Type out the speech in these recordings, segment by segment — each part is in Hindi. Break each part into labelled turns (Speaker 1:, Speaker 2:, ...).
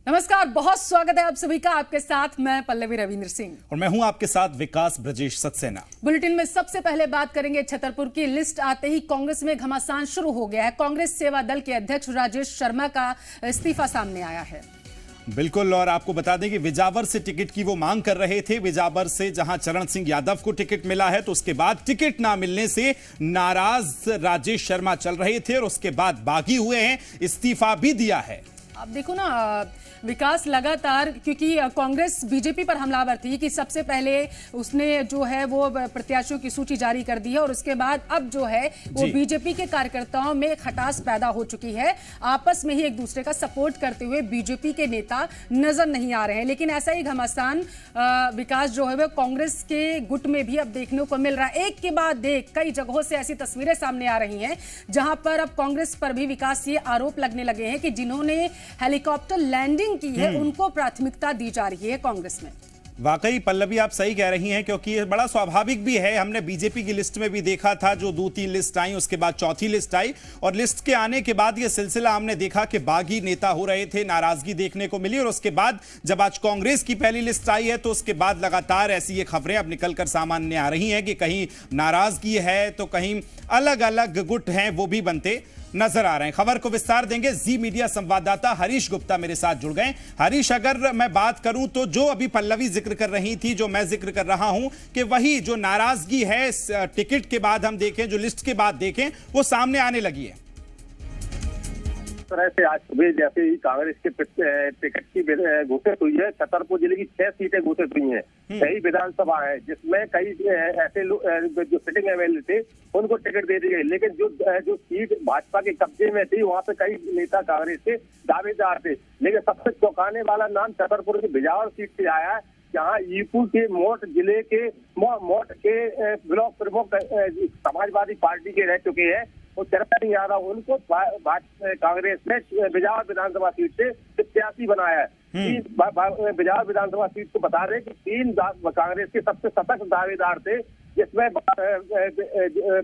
Speaker 1: नमस्कार, बहुत स्वागत है आप सभी का। आपके साथ मैं पल्लवी रविंद्र सिंह
Speaker 2: और मैं हूं आपके साथ विकास ब्रजेश सक्सेना।
Speaker 1: बुलेटिन में सबसे पहले बात करेंगे छतरपुर की। लिस्ट आते ही कांग्रेस में घमासान शुरू हो गया है। कांग्रेस सेवा दल के अध्यक्ष राजेश शर्मा का इस्तीफा सामने आया है।
Speaker 2: बिल्कुल, और आपको बता दें कि विजावर से टिकट की वो मांग कर रहे थे। विजावर से जहां चरण सिंह यादव को टिकट मिला है, तो उसके बाद टिकट ना मिलने से नाराज राजेश शर्मा चल रहे थे और उसके बाद बागी हुए हैं, इस्तीफा भी दिया है।
Speaker 1: आप देखो ना विकास, लगातार क्योंकि कांग्रेस बीजेपी पर हमलावर थी कि सबसे पहले उसने जो है वो प्रत्याशियों की सूची जारी कर दी है और उसके बाद अब जो है वो बीजेपी के कार्यकर्ताओं में खटास पैदा हो चुकी है। आपस में ही एक दूसरे का सपोर्ट करते हुए बीजेपी के नेता नजर नहीं आ रहे हैं। लेकिन ऐसा ही घमासान विकास जो है वो कांग्रेस के गुट में भी अब देखने को मिल रहा है। एक के बाद एक कई जगहों से ऐसी तस्वीरें सामने आ रही हैं जहां पर अब कांग्रेस पर भी विकास ये आरोप लगने लगे हैं कि जिन्होंने हेलीकॉप्टर लैंडिंग की है उनको प्राथमिकता दी जा रही है कांग्रेस में।
Speaker 2: वाकई पल्लवी, आप सही कह रही हैं, क्योंकि ये बड़ा स्वाभाविक भी है। हमने बीजेपी की लिस्ट में भी देखा था, जो 2-3 लिस्ट आई, उसके बाद चौथी लिस्ट आई और लिस्ट के आने के बाद ये सिलसिला हमने देखा कि बागी नेता हो रहे थे, नाराजगी देखने को मिली। और उसके बाद जब आज कांग्रेस की पहली लिस्ट आई है, तो उसके बाद लगातार ऐसी ये खबरें अब निकलकर सामने आ रही हैं कि कहीं नाराजगी है तो कहीं अलग अलग गुट हैं, वो भी बनते नजर आ रहे हैं। खबर को विस्तार देंगे, जी मीडिया संवाददाता हरीश गुप्ता मेरे साथ जुड़ गए। हरीश, अगर मैं बात करूं तो जो अभी पल्लवी जिक्र कर रही थी, जो मैं जिक्र कर रहा हूं कि वही जो नाराजगी है टिकट के बाद हम देखें, जो लिस्ट के बाद देखें, वो सामने आने लगी है।
Speaker 3: तरह से आज सुबह जैसे ही कांग्रेस के टिकट की घोषित हुई है, छतरपुर जिले की 6 सीटें घोषित हुई हैं। कई विधानसभा है जिसमें कई ऐसे जो सिटिंग एमएलए थे उनको टिकट दे दी गई, लेकिन जो सीट भाजपा के कब्जे में थी वहां पे कई नेता कांग्रेस के दावेदार थे। लेकिन सबसे चौंकाने वाला नाम छतरपुर की बिजावर सीट से आया है, जहाँ ईपू के मोट जिले के मोट के ब्लॉक प्रमुख समाजवादी पार्टी के रह चुके हैं और चरण सिंह यादव, उनको कांग्रेस ने बिजावर विधानसभा सीट से प्रत्याशी बनाया है। बिजावर विधानसभा सीट को बता दें कि 3 कांग्रेस के सबसे सशक्त दावेदार थे, जिसमें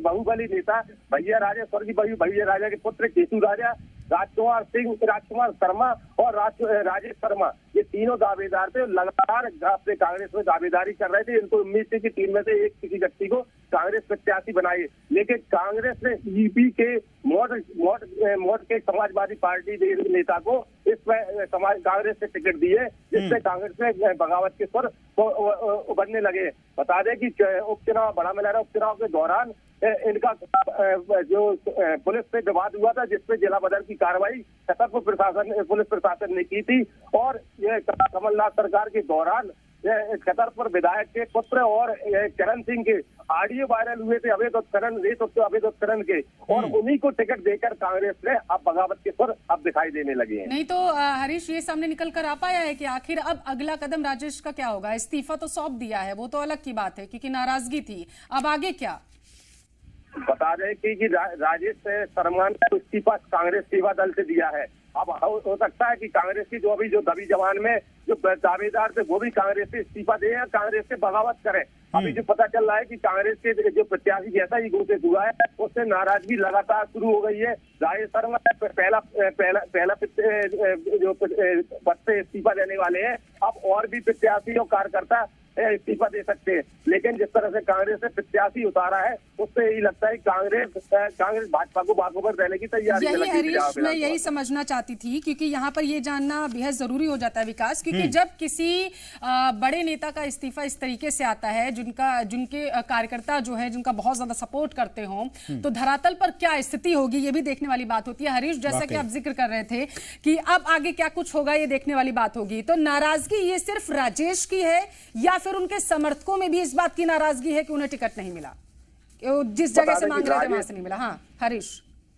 Speaker 3: बाहुबली नेता भैया राजा, स्वर्गीय भैया राजा के पुत्र केशु राजा, राजकुमार शर्मा और राजेश शर्मा, ये तीनों दावेदार थे। लगातार अपने कांग्रेस में दावेदारी कर रहे थे। इनको उम्मीद थी कि 3 में से एक किसी व्यक्ति को कांग्रेस प्रत्याशी बनाई, लेकिन कांग्रेस ने ईपी के मोट के समाजवादी पार्टी नेता को कांग्रेस से टिकट दी है, जिससे कांग्रेस में बगावत के स्वर उभरने लगे। बता दें कि उपचुनाव, बड़ा मेला उपचुनाव के दौरान इनका जो पुलिस से विवाद हुआ था, जिसपे जिला बदर की कार्रवाई छतरपुर पुलिस प्रशासन ने की थी और ये कमलनाथ सरकार के दौरान छतरपुर विधायक के पुत्र और चरण सिंह के ऑडियो वायरल हुए थे अवैध उत्खनन के, और उन्हीं को टिकट देकर कांग्रेस ने अब बगावत के स्वर अब दिखाई देने लगे हैं।
Speaker 1: नहीं तो हरीश, ये सामने निकल कर आ पाया है कि आखिर अब अगला कदम राजेश का क्या होगा? इस्तीफा तो सौंप दिया है, वो तो अलग की बात है क्योंकि नाराजगी थी, अब आगे क्या?
Speaker 3: बता रहे कि राजेश शर्मा ने इस्तीफा कांग्रेस सेवा दल से दिया है। अब हो सकता है कि कांग्रेस की जो दबी जवान में जो दावेदार थे वो भी कांग्रेस से इस्तीफा दें या कांग्रेस से बगावत करें। अभी जो पता चल रहा है कि कांग्रेस के जो प्रत्याशी जैसा ही घोषित हुआ है, उससे नाराजगी लगातार शुरू हो गई है। राजेश शर्मा पहला जो पद से इस्तीफा देने वाले हैं, अब और भी प्रत्याशी और कार्यकर्ता इस्तीफा दे सकते हैं। लेकिन जिस तरह से कांग्रेस ने प्रत्याशी उतारा है, उससे यही लगता है कांग्रेस भाजपा को बागोबर देने की तैयारी है।
Speaker 1: हरीश, मैं यही समझना चाहती थी, क्योंकि यहाँ पर ये जानना बेहद जरूरी हो जाता है विकास, क्योंकि जब किसी बड़े नेता का इस्तीफा इस तरीके से आता है, जिनके कार्यकर्ता जो है जिनका बहुत ज्यादा सपोर्ट करते हों, तो धरातल पर क्या स्थिति होगी ये भी देखने वाली बात होती है। हरीश, जैसा कि आप जिक्र कर रहे थे कि अब आगे क्या कुछ होगा ये देखने वाली बात होगी, तो नाराजगी ये सिर्फ राजेश की है या फिर उनके समर्थकों में भी इस बात की नाराजगी है कि उन्हें टिकट नहीं मिला, जिस जगह से मांग रहे थे वहां से नहीं मिला? हाँ हरीश,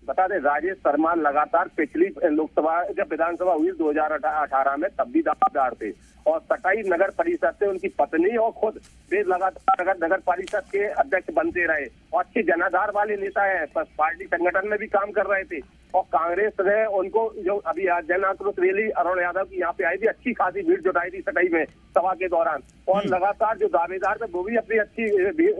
Speaker 3: बता दें राजेश शर्मा लगातार पिछली लोकसभा जब विधानसभा हुई 2018 में, तब भी दावेदार थे और सटाई नगर परिषद से उनकी पत्नी और खुद वे लगातार नगर परिषद के अध्यक्ष बनते रहे और अच्छे जनाधार वाले नेता है, पार्टी संगठन में भी काम कर रहे थे। और कांग्रेस ने उनको जो अभी जन आक्रोश रैली अरुण यादव की यहाँ पे आई थी, अच्छी खासी भीड़ जुटाई थी सटाई में सभा के दौरान, और लगातार जो दावेदार थे वो भी अपनी अच्छी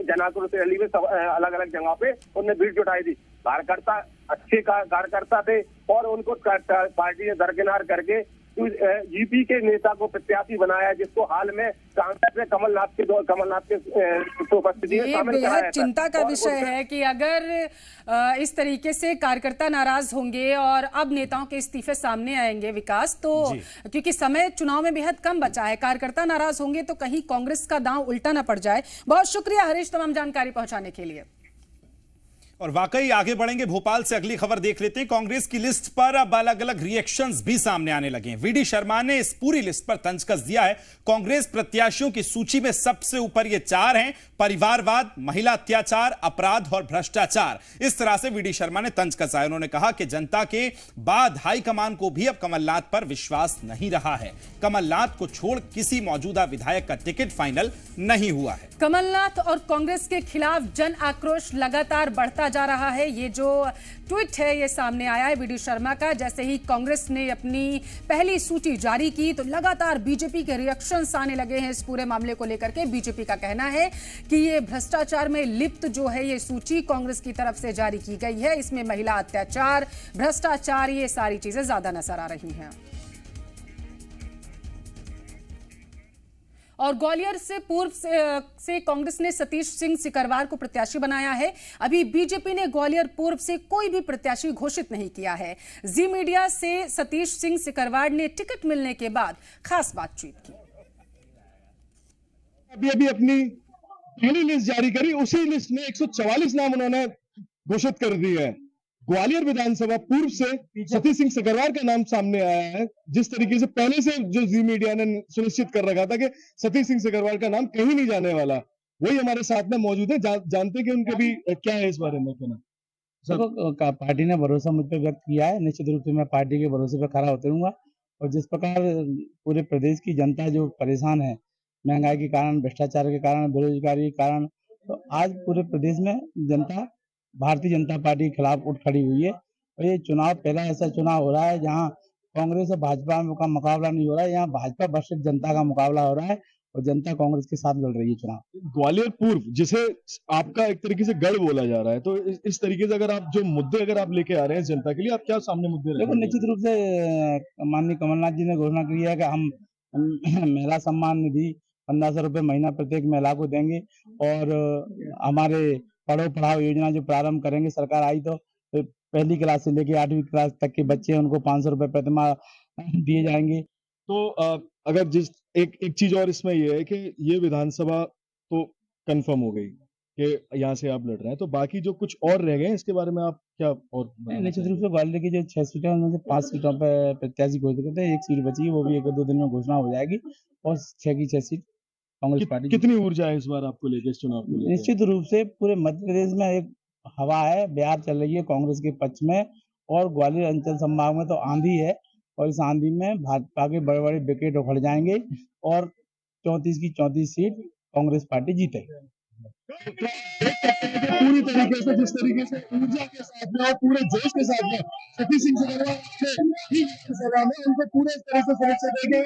Speaker 3: जन आक्रोश रैली में अलग अलग जगह पे उन्होंने भीड़ जुटाई थी। कार्यकर्ता अच्छे कार्यकर्ता थे और उनको पार्टी ने दरकिनार करके यूपी के नेता को प्रत्याशी बनाया, जिसको हाल में कांग्रेस ने कमलनाथ के उपस्थिति में
Speaker 1: ये
Speaker 3: शामिल कराया
Speaker 1: बेहद
Speaker 3: था।
Speaker 1: चिंता का विषय है कि अगर इस तरीके से कार्यकर्ता नाराज होंगे और अब नेताओं के इस्तीफे सामने आएंगे विकास, तो क्योंकि समय चुनाव में बेहद कम बचा है, कार्यकर्ता नाराज होंगे तो कहीं कांग्रेस का दांव उल्टा ना पड़ जाए। बहुत शुक्रिया हरीश तमाम जानकारी पहुंचाने के लिए।
Speaker 2: और वाकई आगे बढ़ेंगे, भोपाल से अगली खबर देख लेते हैं। कांग्रेस की लिस्ट पर अब अलग अलग रिएक्शंस भी सामने आने लगे हैं। वीडी शर्मा ने इस पूरी लिस्ट पर तंज कस दिया है। कांग्रेस प्रत्याशियों की सूची में सबसे ऊपर ये 4 हैं: परिवारवाद, महिला अत्याचार, अपराध और भ्रष्टाचार। इस तरह से वीडी शर्मा ने तंज कसा है। उन्होंने कहा कि जनता के बाद हाईकमान को भी अब कमलनाथ पर विश्वास नहीं रहा है। कमलनाथ को छोड़ किसी मौजूदा विधायक का टिकट फाइनल नहीं हुआ है।
Speaker 1: कमलनाथ और कांग्रेस के खिलाफ जन आक्रोश लगातार बढ़ता जा रहा है। ये जो ट्वीट है ये सामने आया है वीडी शर्मा का। जैसे ही कांग्रेस ने अपनी पहली सूची जारी की तो लगातार बीजेपी के रिएक्शंस आने लगे हैं इस पूरे मामले को लेकर के। बीजेपी का कहना है कि ये भ्रष्टाचार में लिप्त जो है ये सूची कांग्रेस की तरफ से जारी की गई है। इसमें महिला अत्याचार, भ्रष्टाचार, ये सारी चीजें ज्यादा नजर आ रही हैं। और ग्वालियर से पूर्व से कांग्रेस ने सतीश सिंह सिकरवार को प्रत्याशी बनाया है। अभी बीजेपी ने ग्वालियर पूर्व से कोई भी प्रत्याशी घोषित नहीं किया है। जी मीडिया से सतीश सिंह सिकरवार ने टिकट मिलने के बाद खास बातचीत की।
Speaker 4: अभी अपनी पहली लिस्ट जारी करी, उसी लिस्ट में 144 नाम उन्होंने घोषित कर दिए हैं। ग्वालियर विधानसभा पूर्व से सतीश सिंह सिकरवार का नाम सामने आया है। जिस तरीके से पहले से जो जी मीडिया ने सुनिश्चित कर रखा था कि सतीश सिंह सिकरवार का नाम कहीं नहीं जाने वाला, वही हमारे साथ में मौजूद है। जानते कि उनके भी क्या है इस बारे में कहना।
Speaker 5: सर, पार्टी ने भरोसा मुझ पर व्यक्त किया है। निश्चित रूप से मैं पार्टी के भरोसे पर खड़ा उतरूंगा। और जिस प्रकार पूरे प्रदेश की जनता जो परेशान है महंगाई के कारण, भ्रष्टाचार के कारण, बेरोजगारी के कारण, तो आज पूरे प्रदेश में जनता भारतीय जनता पार्टी के खिलाफ उठ खड़ी हुई है। और ये चुनाव पहला ऐसा चुनाव हो रहा है जहां कांग्रेस और भाजपा का मुकाबला नहीं हो रहा है, यहाँ भाजपा वर्सेस जनता का मुकाबला हो रहा है और जनता कांग्रेस के साथ लड़ रही है चुनाव।
Speaker 4: ग्वालियर पूर्व जिसे आपका एक तरीके से गढ़ बोला जा रहा है, तो इस तरीके से अगर आप जो मुद्दे अगर आप लेके आ रहे हैं जनता के लिए, आप क्या सामने मुद्दे?
Speaker 5: देखो, निश्चित रूप से माननीय कमलनाथ जी ने घोषणा की है कि हम महिला सम्मान निधि 1500 रुपए महीना प्रत्येक महिला को देंगे और हमारे पढ़ो पढ़ाओ योजना जो प्रारंभ करेंगे, सरकार आई तो पहली क्लास से लेके 8वीं क्लास तक के बच्चे उनको 500 रुपए प्रति माह दिए जाएंगे।
Speaker 4: तो अगर जिस एक चीज और इसमें ये है कि ये विधानसभा तो कंफर्म हो गई कि यहाँ से आप लड़ रहे हैं, तो बाकी जो कुछ और रह गए इसके बारे में आप क्या और?
Speaker 5: निश्चित रूप से ग्वालियर की जो 6 सीटें उनमें से 5 सीटों पर प्रत्याशी घोषित करते हैं। 1 सीट बची है, वो भी 1-2 दिन में घोषणा हो जाएगी और 6 की 6 सीट कांग्रेस पार्टी।
Speaker 4: कितनी ऊर्जा है इस बार आपको लेकर इस चुनाव को लेकर?
Speaker 5: निश्चित रूप से पूरे मध्य प्रदेश में एक हवा है, बिहार चल रही है कांग्रेस के पक्ष में और ग्वालियर अंचल संभाग में तो आंधी है और इस आंधी में भाजपा के बड़े बड़े विकेट उखड़ जाएंगे और 34 की 34 सीट कांग्रेस पार्टी जीतेगी।
Speaker 4: पूरी तरीके से जिस तरीके से ऊर्जा के साथ में और पूरे जोश के साथ में सतीश सिंह सिकरवार में उनको पूरे तरह से सुरक्षा देंगे,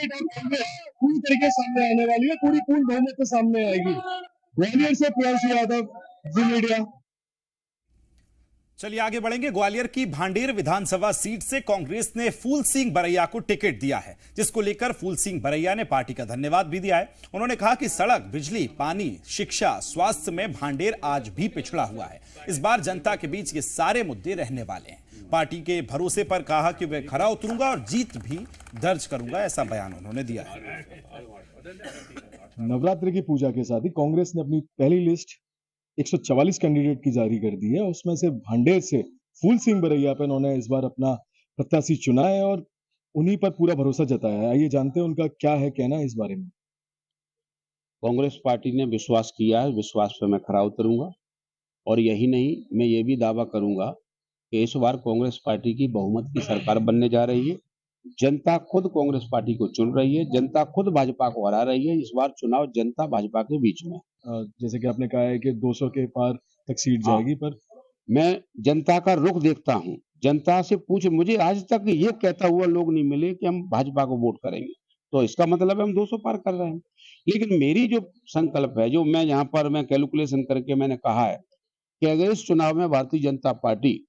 Speaker 4: पूरी तरीके से सामने आने वाली है, पूरी पूर्ण बहुमत के सामने आएगी। ग्वालियर से प्रियांशु यादव, जी मीडिया।
Speaker 2: चलिए आगे बढ़ेंगे। ग्वालियर की भांडेर विधानसभा सीट से कांग्रेस ने फूल सिंह बरैया को टिकट दिया है, जिसको लेकर फूल सिंह बरैया ने पार्टी का धन्यवाद भी दिया है। उन्होंने कहा कि सड़क, बिजली, पानी, शिक्षा, स्वास्थ्य में भांडेर आज भी पिछड़ा हुआ है। इस बार जनता के बीच ये सारे मुद्दे रहने वाले हैं। पार्टी के भरोसे पर कहा कि वे खरा उतरूंगा और जीत भी दर्ज करूंगा, ऐसा बयान उन्होंने दिया है।
Speaker 4: नवरात्रि की पूजा के साथ ही कांग्रेस ने अपनी पहली लिस्ट 144 कैंडिडेट की जारी कर दी है। उसमें से भांडेर से फूल सिंह बरैया पे उन्होंने इस बार अपना प्रत्याशी चुना है और उन्हीं पर पूरा भरोसा जताया है। आइए जानते हैं उनका क्या है कहना इस बारे में।
Speaker 6: कांग्रेस पार्टी ने विश्वास किया है, विश्वास पे मैं खरा उतरूंगा और यही नहीं, मैं ये भी दावा करूंगा कि इस बार कांग्रेस पार्टी की बहुमत की सरकार बनने जा रही है। जनता खुद कांग्रेस पार्टी को चुन रही है, जनता खुद भाजपा को हरा रही है। इस बार चुनाव जनता भाजपा के बीच में।
Speaker 4: जैसे कि आपने कहा है कि 200 के पार तक सीट जाएगी, पर
Speaker 6: मैं जनता का रुख देखता हूं। जनता से पूछ, मुझे आज तक ये कहता हुआ लोग नहीं मिले कि हम भाजपा को वोट करेंगे, तो इसका मतलब है हम 200 पार कर रहे हैं। लेकिन मेरी जो संकल्प है, जो मैं यहाँ पर मैं कैलकुलेशन करके मैंने कहा है कि अगर इस चुनाव में भारतीय जनता पार्टी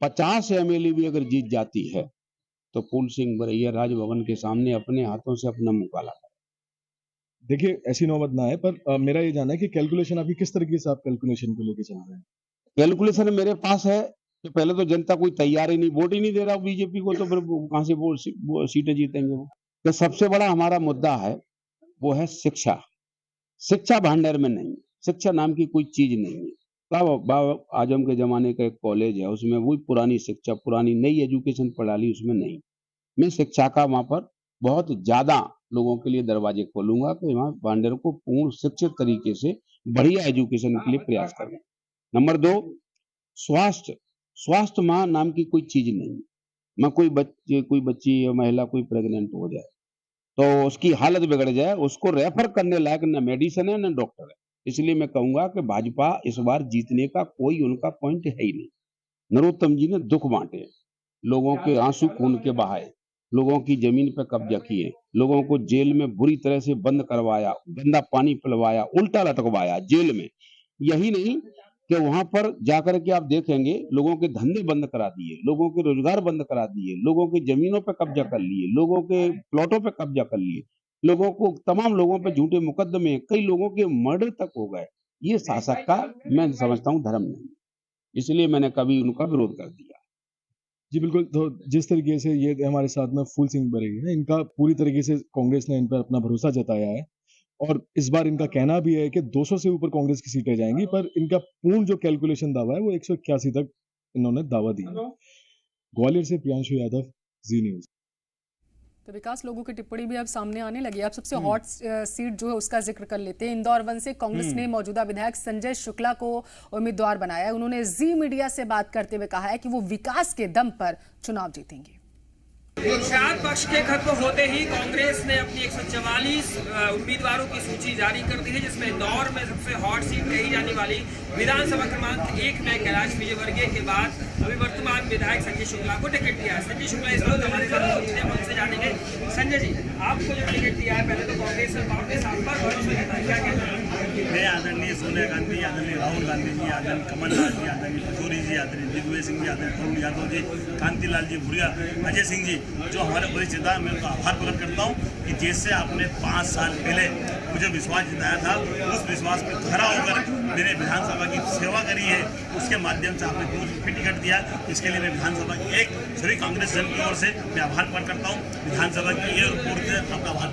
Speaker 6: 50 MLA भी अगर जीत जाती है तो फूल सिंह बरैया राजभवन के सामने अपने हाथों से अपना मुंह काला करे।
Speaker 4: देखिए ऐसी नौबत ना है, पर मेरा ये जानना है कि कैलकुलेशन अभी किस तरीके से आप कैलकुलेशन को लेके चल रहे हैं?
Speaker 6: कैलकुलेशन मेरे पास है कि पहले तो जनता कोई तैयार ही नहीं, वोट ही नहीं दे रहा बीजेपी को, तो फिर कहां से वो सीटें जीतेंगे वो। तो सबसे बड़ा हमारा मुद्दा है वो है शिक्षा। शिक्षा भंडार में नहीं, शिक्षा नाम की कोई चीज नहीं है। बाबा आजम के जमाने का एक कॉलेज है, उसमें वही पुरानी शिक्षा, पुरानी नई एजुकेशन प्रणाली उसमें नहीं। मैं शिक्षा का वहां पर बहुत ज्यादा लोगों के लिए दरवाजे खोलूंगा कि वहां भांडेर को पूर्ण शिक्षित तरीके से बढ़िया एजुकेशन के लिए प्रयास करें। नंबर 2, स्वास्थ्य माँ नाम की कोई चीज नहीं। मैं कोई बच्ची या महिला कोई प्रेग्नेंट हो जाए तो उसकी हालत बिगड़ जाए, उसको रेफर करने लायक न मेडिसिन है न डॉक्टर है। इसलिए मैं कहूंगा कि भाजपा इस बार जीतने का कोई उनका पॉइंट है ही नहीं। नरोत्तम जी ने दुख बांटे, लोगों के आंसू खून के बहाए, लोगों की जमीन पर कब्जा किए, लोगों को जेल में बुरी तरह से बंद करवाया, गंदा पानी पिलवाया, उल्टा लटकवाया जेल में। यही नहीं कि वहां पर जाकर के आप देखेंगे लोगों के धंधे बंद करा दिए, लोगों के रोजगार बंद करा दिए, लोगों की जमीनों पर कब्जा कर लिए, लोगों के प्लॉटों पर कब्जा कर लिए, लोगों को तमाम लोगों पे झूठे मुकदमे, कई लोगों के मर्डर तक हो गए। ये शासक का मैं समझता हूँ धर्म नहीं, इसलिए मैंने कभी उनका विरोध कर दिया।
Speaker 4: जी बिल्कुल। तो जिस तरीके से ये हमारे साथ में फूल सिंह बरैया है, इनका पूरी तरीके से कांग्रेस ने इन पर अपना भरोसा जताया है और इस बार इनका कहना भी है कि 200 से ऊपर कांग्रेस की सीटें जाएंगी, पर इनका पूर्ण जो कैलकुलेशन दावा है वो 181 तक इन्होंने दावा दिया है। ग्वालियर से प्रियांशु यादव, जी न्यूज।
Speaker 1: तो विकास, लोगों की टिप्पणी भी अब सामने आने लगी। अब सबसे हॉट सीट जो है उसका जिक्र कर लेते हैं। इंदौर 1 से कांग्रेस ने मौजूदा विधायक संजय शुक्ला को उम्मीदवार बनाया है। उन्होंने जी मीडिया से बात करते हुए कहा है कि वो विकास के दम पर चुनाव जीतेंगे।
Speaker 7: इरशाद बख्श के खत्म होते ही कांग्रेस ने अपनी 144 उम्मीदवारों की सूची जारी कर दी है, जिसमें इंदौर में सबसे हॉट सीट कही जाने वाली विधानसभा क्रमांक 1 में कैलाश विजयवर्गीय के बाद अभी वर्तमान विधायक संजय शुक्ला को टिकट दिया है। संजय शुक्ला इस वक्त हमारे साथ पहुंचने हैं, उनसे जानेंगे। संजय जी, आपको जो टिकट दिया है, पहले तो कांग्रेस ने वापस आप पर भरोसा जताया, क्या कहना है?
Speaker 8: मैं आदरणीय सोनिया गांधी, आदरणीय राहुल गांधी जी, आदरणीय कमलनाथ जी, आदरणीय पचौरी जी, आदरणीय दिग्विजय सिंह जी, आदरणीय तरुण यादव जी, कांतिलाल जी भूरिया, अजय सिंह जी, जो हमारे वरिष्ठ नेता, मैं उनका आभार प्रकट करता हूँ कि जैसे आपने 5 साल पहले मुझे विश्वास जताया था, उस विश्वास पर खरा होकर मैंने विधानसभा की सेवा करी है, उसके माध्यम से आपने 2 टिकट दिया। इसके लिए मैं विधानसभा की सभी कांग्रेस जन की ओर से मैं आभार प्रकट करता हूँ। विधानसभा की ये रिपोर्ट से आपका आभार।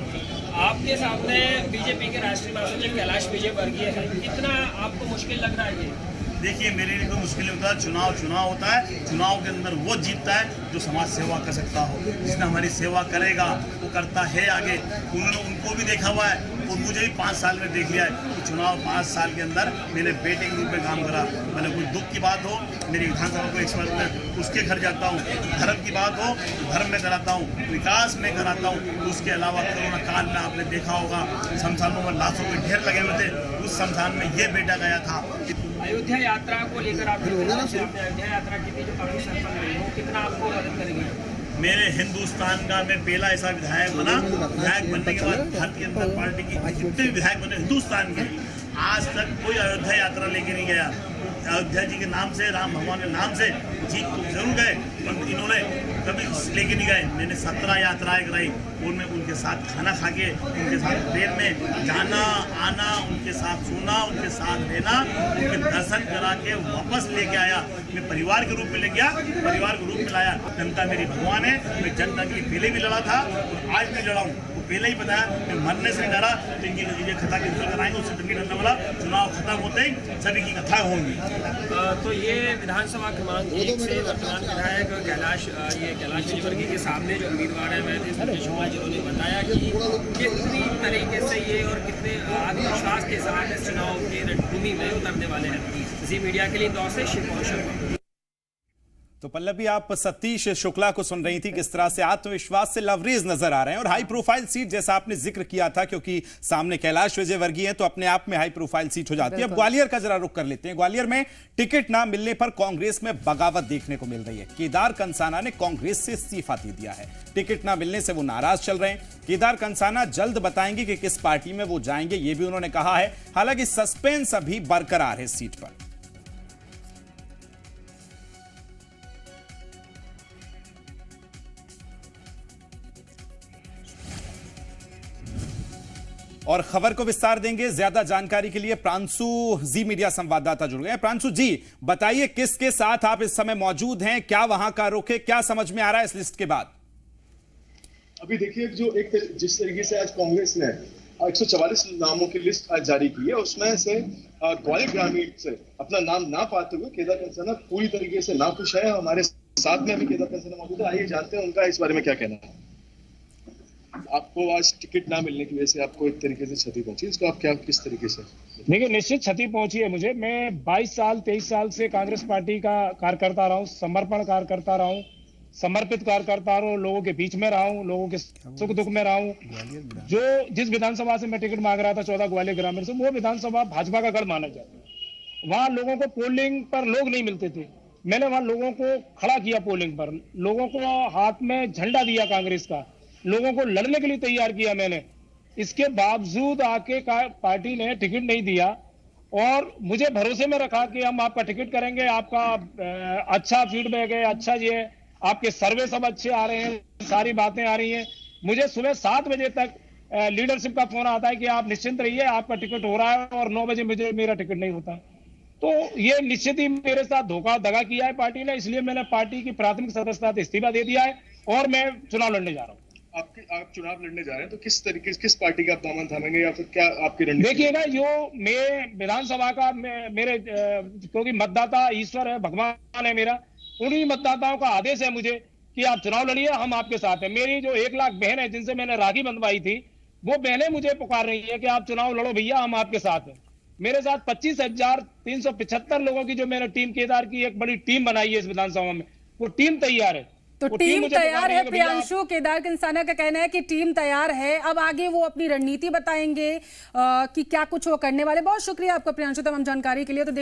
Speaker 7: आपके सामने बीजेपी के राष्ट्रीय महासचिव कैलाश विजयवर्गीय है, कितना आपको मुश्किल लग रहा है ये?
Speaker 8: देखिए, मेरे लिए कोई मुश्किल नहीं होता। चुनाव होता है। चुनाव के अंदर वो जीतता है जो समाज सेवा कर सकता हो, जिसने हमारी सेवा करेगा वो करता है आगे। उन्होंने उनको भी देखा हुआ है और मुझे भी 5 साल में देख लिया है कि चुनाव 5 साल के अंदर मैंने बेटे के रूप में काम करा। मैंने कोई दुख की बात हो, मेरी विधानसभा को एक्सपर्ट में उसके घर जाता हूँ, धर्म की बात हो धर्म में कराता हूँ, विकास में कराता हूँ। उसके अलावा कोरोना काल में आपने देखा होगा शमशानों में लाशों के ढेर लगे हुए थे, उस शमशान में ये बेटा गया था।
Speaker 7: अयोध्या यात्रा को लेकर आप अयोध्या यात्रा की जो काफी सफल रही हो, कितना आपको मदद करेगी?
Speaker 8: मेरे हिंदुस्तान का मैं पहला ऐसा विधायक बना, विधायक बनने के बाद भारतीय जनता पार्टी की जितने भी विधायक बने हिंदुस्तान के, आज तक कोई अयोध्या यात्रा लेके नहीं गया। अयोध्या जी के नाम से, राम भगवान के नाम से जीत तो जरूर गए, पर इन्होंने कभी लेके नहीं गए। मैंने 17 यात्राएं कराई और मैं उनके साथ खाना खा के, उनके साथ ट्रेन में जाना आना, उनके साथ सोना, उनके साथ रहना, उनके दर्शन करा के वापस लेके आया। मैं परिवार के रूप में ले गया, परिवार के रूप में लाया। जनता मेरी भगवान है। मैं जनता के लिए पहले भी लड़ा था और आज भी लड़ा हूँ। पहले ही बताया मैं मरने से डरा तो इनकी ये कथा कैंसिल कराएंगे, उससे तंगी डरने वाला। चुनाव खत्म होते ही सभी की कथा होंगी।
Speaker 7: तो ये विधानसभा क्रमांक 1 से वर्तमान विधायक कैलाश विजयवर्गीय के सामने जो उम्मीदवार है वैसे संजय शुक्ला जी ने बताया कि कितनी तरीके से ये और कितने आत्मविश्वास के साथ इस चुनाव की रणभूमि में उतरने वाले हैं। जी मीडिया के लिए इंदौर से शिव शर्मा।
Speaker 2: तो पल्लवी, आप सतीश शुक्ला को सुन रही थी, किस तरह से आत्मविश्वास से लवरेज नजर आ रहे हैं और हाई प्रोफाइल सीट जैसा आपने जिक्र किया था, क्योंकि सामने कैलाश विजयवर्गीय है तो अपने आप में हाई प्रोफाइल सीट हो जाती है। अब ग्वालियर का जरा रुख कर लेते हैं। ग्वालियर में टिकट ना मिलने पर कांग्रेस में बगावत देखने को मिल रही है। केदार कंसाना ने कांग्रेस से इस्तीफा दे दिया है। टिकट ना मिलने से वो नाराज चल रहे हैं। केदार कंसाना जल्द बताएंगे कि किस पार्टी में वो जाएंगे, ये भी उन्होंने कहा है। हालांकि सस्पेंस अभी बरकरार है इस सीट पर। और खबर को विस्तार देंगे। ज्यादा जानकारी के लिए प्रांशु जी मीडिया संवाददाता जुड़ गए। प्रांशु जी, बताइए किसके साथ आप इस समय मौजूद हैं, क्या वहां का रुख है, क्या समझ में आ रहा है इस लिस्ट के बाद?
Speaker 4: अभी देखिए, जिस तरीके से आज कांग्रेस ने 144 नामों की लिस्ट आज जारी की है, उसमें से ग्वालियर ग्रामीण से अपना नाम ना पाते हुए केदार कंसाना पूरी तरीके से नाखुश है। हमारे साथ में अभी केदार कंसाना मौजूद है, आइए जानते हैं उनका इस बारे में क्या कहना है। आपको आज टिकट ना मिलने की वजह से आपको एक तरीके से क्षति पहुंची, इसको आप क्या किस तरीके से?
Speaker 9: देखिए, निश्चित क्षति पहुंची है मुझे। मैं 23 साल से कांग्रेस पार्टी का कार्यकर्ता रहा हूँ, समर्पण कार्यकर्ता रहा हूँ, समर्पित कार्यकर्ता रहा हूँ, लोगों के बीच में रहा हूँ, लोगों के सुख दुख में रहा हूँ। जो जिस विधानसभा से मैं टिकट मांग रहा था 14 ग्वालियर ग्रामीण से, वो विधानसभा भाजपा का गढ़ माना जाता है। वहां लोगों को पोलिंग पर लोग नहीं मिलते थे, मैंने वहां लोगों को खड़ा किया पोलिंग पर, लोगों को हाथ में झंडा दिया कांग्रेस का, लोगों को लड़ने के लिए तैयार किया मैंने। इसके बावजूद आके पार्टी ने टिकट नहीं दिया और मुझे भरोसे में रखा कि हम आपका टिकट करेंगे, आपका अच्छा फीडबैक है, अच्छा ये है, आपके सर्वे सब अच्छे आ रहे हैं, सारी बातें आ रही हैं। मुझे सुबह 7 बजे तक लीडरशिप का फोन आता है कि आप निश्चिंत रहिए, आपका टिकट हो रहा है, और 9 बजे मुझे मेरा टिकट नहीं होता। तो ये निश्चित ही मेरे साथ धोखा दगा किया है पार्टी ने, इसलिए मैंने पार्टी की प्राथमिक सदस्यता से इस्तीफा दे दिया है और मैं चुनाव लड़ने जा रहा हूँ।
Speaker 4: आप चुनाव लड़ने जा रहे हैं तो किस पार्टी का आप दामन थामेंगे या फिर क्या आपकी रणनीति?
Speaker 9: देखिएगा, जो मैं विधानसभा का मेरे क्योंकि मतदाता ईश्वर है, भगवान है मेरा, उन्हीं मतदाताओं का आदेश है मुझे कि आप चुनाव लड़िए, हम आपके साथ हैं। मेरी जो 1 लाख बहन है जिनसे मैंने राखी बंधवाई थी, वो बहनें मुझे पुकार रही है कि आप चुनाव लड़ो भैया, हम आपके साथ हैं। मेरे साथ 25,375 लोगों की जो मैंने टीम केदार की एक बड़ी टीम बनाई है इस विधानसभा में, वो टीम तैयार है।
Speaker 1: तो टीम तैयार है। प्रियांशु, केदार कंसाना का कहना है कि टीम तैयार है, अब आगे वो अपनी रणनीति बताएंगे कि क्या कुछ वो करने वाले। बहुत शुक्रिया आपका प्रियांशु तमाम जानकारी के लिए। तो